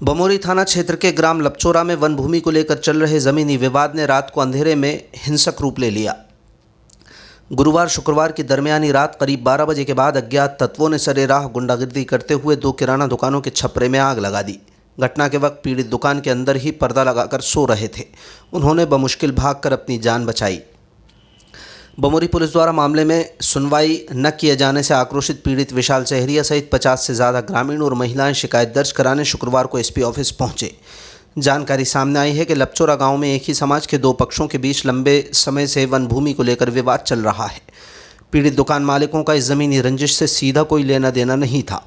बमोरी थाना क्षेत्र के ग्राम लपचोरा में वन भूमि को लेकर चल रहे जमीनी विवाद ने रात को अंधेरे में हिंसक रूप ले लिया। गुरुवार शुक्रवार की दरमियानी रात करीब 12 बजे के बाद अज्ञात तत्वों ने सरेराह गुंडागिर्दी करते हुए 2 किराना दुकानों के छपरे में आग लगा दी। घटना के वक्त पीड़ित दुकान के अंदर ही पर्दा लगाकर सो रहे थे। उन्होंने बमुश्किल भागकर अपनी जान बचाई। बमोरी पुलिस द्वारा मामले में सुनवाई न किए जाने से आक्रोशित पीड़ित विशाल सहरिया सहित 50 से ज़्यादा ग्रामीण और महिलाएं शिकायत दर्ज कराने शुक्रवार को एसपी ऑफिस पहुंचे। जानकारी सामने आई है कि लपचोरा गांव में एक ही समाज के 2 पक्षों के बीच लंबे समय से वन भूमि को लेकर विवाद चल रहा है। पीड़ित दुकान मालिकों का इस ज़मीनी रंजिश से सीधा कोई लेना देना नहीं था,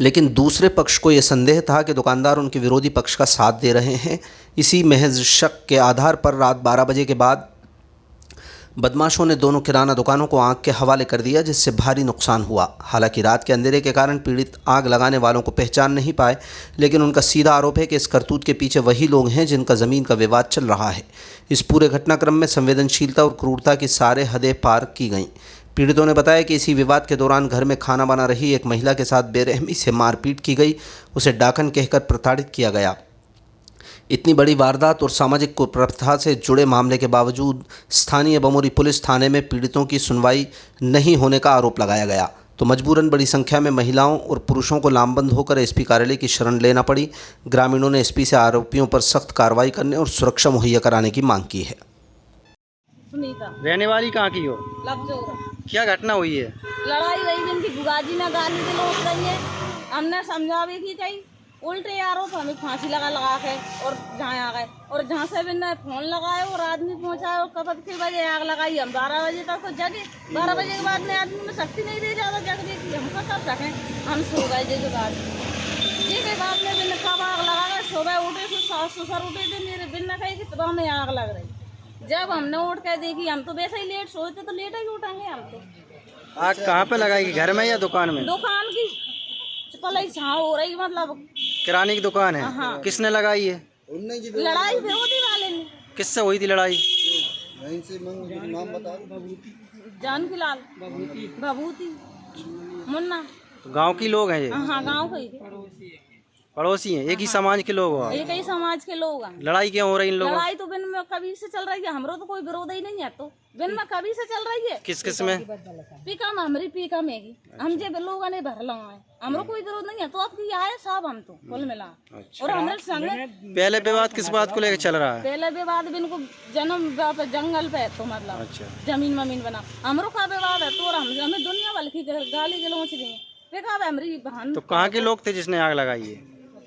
लेकिन दूसरे पक्ष को यह संदेह था कि दुकानदार उनके विरोधी पक्ष का साथ दे रहे हैं। इसी महज शक के आधार पर रात 12 बजे के बाद बदमाशों ने दोनों किराना दुकानों को आग के हवाले कर दिया, जिससे भारी नुकसान हुआ। हालांकि रात के अंधेरे के कारण पीड़ित आग लगाने वालों को पहचान नहीं पाए, लेकिन उनका सीधा आरोप है कि इस करतूत के पीछे वही लोग हैं जिनका ज़मीन का विवाद चल रहा है। इस पूरे घटनाक्रम में संवेदनशीलता और क्रूरता की सारे हदें पार की गईं। पीड़ितों ने बताया कि इसी विवाद के दौरान घर में खाना बना रही एक महिला के साथ बेरहमी से मारपीट की गई। उसे डाकन कहकर प्रताड़ित किया गया। इतनी बड़ी वारदात और सामाजिक कुप्रथा से जुड़े मामले के बावजूद स्थानीय बमोरी पुलिस थाने में पीड़ितों की सुनवाई नहीं होने का आरोप लगाया गया, तो मजबूरन बड़ी संख्या में महिलाओं और पुरुषों को लामबंद होकर एसपी कार्यालय की शरण लेना पड़ी। ग्रामीणों ने एसपी से आरोपियों पर सख्त कार्रवाई करने और सुरक्षा मुहैया कराने की मांग की है। सुनीता रहने वाली कहाँ की हो? लपचोरा। क्या घटना हुई है? लड़ाई रही जिनकी बुगाजी में गाली गलौज रही है। हमने समझावे की कही, उल्टे आरोप हमें फांसी लगा के और जहाँ आ गए, और जहाँ से भी ने फोन लगाए और आदमी पहुँचाए और कब के बजे आग लगाई। हम 12 बजे तक तो जगे। 12 बजे के बाद में आदमी में शक्ति नहीं रही ज़्यादा जगने की। हमको सब सकें, हम सो गए जैसे बाद जी के बाद में बिन कब आग लगा गए। सुबह उठे तो सास ससुर उठे थे मेरे बिन न कही कि तब में आग लग रही। जब हमने उठ कर देखी, हम तो वैसे ही लेट सोते तो लेट ही उठेंगे हम तो। आग कहाँ पे लगाई? घर में या दुकान में? दुकान की पलाई छाव हो रही, मतलब किराने की दुकान है। हाँ। किसने लगाई है? लड़ाई विरोधी वाले ने। किससे हुई थी लड़ाई? जानकी लाल भभूति मुन्ना। तो गांव की लोग हैं ये? हाँ, गांव के पड़ोसी हैं? एक ही समाज के लोग हो? एक ही समाज के लोग हैं। लड़ाई क्यों हो रही इन लोगों? लड़ाई तो बिन में कभी से चल रही है। हमरो तो कोई विरोध ही नहीं है, तो बिन में कभी से चल रही है। किस किस में? पीका में हमारी पीका में ही हम जे लोगों ने भर लगाए। हमरो कोई विरोध नहीं है, तो अब की आए सब हम तो कुल मिला। और हमारे संग पहले विवाद किस बात को लेकर चल रहा है? पहले विवाद बिन को जन्म जंगल पे, तो मतलब जमीन ममीन बना हमरो का विवाद है। तो हमें दुनिया वाले की गाली गलौच दी है। हमारी बहन तो कहाँ के लोग थे जिसने आग लगाई है?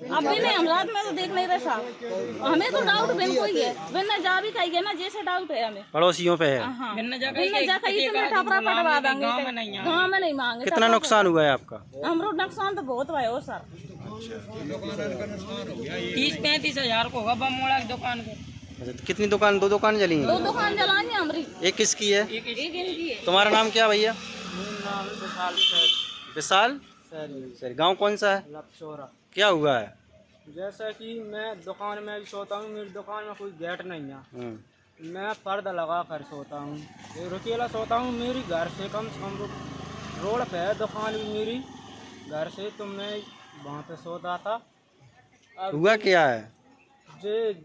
अभी नहीं, हम रात में तो देख नहीं रहे साहब। हमें तो डाउट बिन कोई है, बिन जा भी कही है ना, जैसे डाउट है हमें पड़ोसियों पे है। हाँ, बिन जा कही तो ठपरा पटवा देंगे। गाँव में नहीं मांगे। कितना नुकसान हुआ है आपका? हमरो नुकसान तो बहुत हुआ है सर। 30-35 हजार को होगा बमोड़ा की दुकान को। अच्छा, तो कितनी दुकान? 2 दुकान जली हैं? 2 दुकान जलानी हमारी। एक किसकी है? एक इनकी है। तुम्हारा नाम क्या भैया? विशाल सर। गाँव कौन सा है? लपचोरा। क्या हुआ है? जैसा कि मैं दुकान में भी सोता हूँ, मेरी दुकान में कोई गेट नहीं है। मैं पर्दा लगा कर सोता हूँ, अकेला सोता हूँ। मेरी घर से कम रोड पे है दुकान भी मेरी घर से, तो मैं वहाँ पे सोता था। अब हुआ क्या है?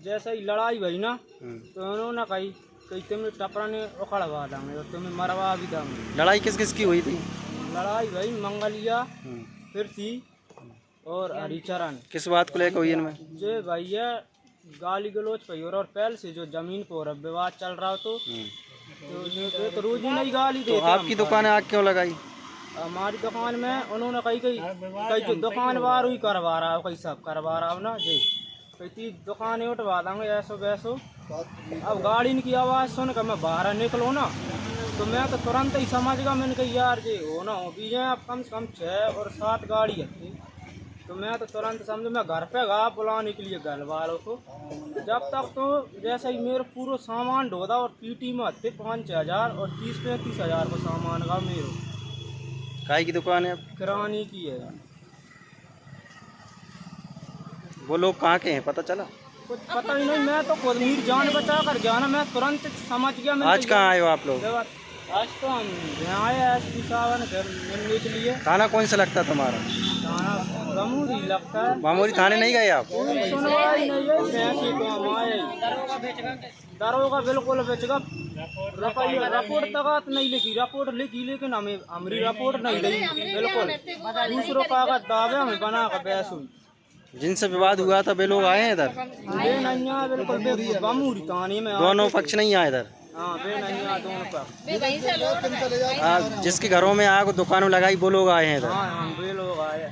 जैसे ही लड़ाई भई ना, तो उन्होंने कही तुम्हें टपरा ने उखड़वा देंगे और तुम्हें मरवा भी देंगे। लड़ाई किस किस की हुई थी? लड़ाई भाई मंगलिया फिर थी और हरिचरण। किस बात को लेकर हुई इनमें? जो भैया गाली गलोच पे और पहले से जो जमीन पर विवाद चल रहा हो, तो रोज ही नहीं गाली देते। तो आपकी दुकान में आग क्यों लगाई? हमारी दुकान में उन्होंने कही दुकान बार ही करवा रहा हो, कहीं सब करवा रहा हो ना जी, कही दुकानें उठवा देंगे ऐसो वैसो। अब गाड़ी की आवाज़ सुन कर मैं बाहर निकलो ना, तो मैं तो तुरंत ही समझ गया। मैंने कही यार जी हो ना हो भी जाए, अब कम से कम 6 और 7 गाड़ी है। तो मैं तो तुरंत समझो मैं घर पे गया बुलाने के लिए घर वालों को। जब तक तो जैसे ही मेरे पूरा सामान ढोदा और पीटी में थे 5-6 हजार और 30-35 हजार का सामान का मेरे। काय की दुकान है? किरानी की है। वो लोग कहाँ के हैं पता चला? कुछ पता ही नहीं। मैं तो खुद मेरी जान बचा कर गया ना, मैं तुरंत समझ गया। आज कहाँ आए हो आप लोग? आज तो हम यहाँ आए एसपी साहब ने घर मिलने के लिए। थाना कौन सा लगता है तुम्हारा? थाना गमूरी लगता है। मामूली थाने नहीं गए आप? कोई सुनवाई नहीं है, ऐसे तो हम आए। दरोगा बिल्कुल बेच गया, रुपया रिपोर्ट तक नहीं लिखी, रिपोर्ट लिखी लेकिन हमें हमारी रिपोर्ट नहीं ली बिल्कुल। दूसरों कागज दावे हमें बना कर बहस हुई। जिनसे विवाद हुआ था वे लोग आए हैं इधर? वे नहीं आए बिल्कुल, गमूरी थाने में दोनों पक्ष नहीं आए इधर? हाँ वे नहीं आए दोनों पर। जिसके घरों में आग दुकानों लगाई वो लोग आए हैं इधर? हाँ वे लोग आए।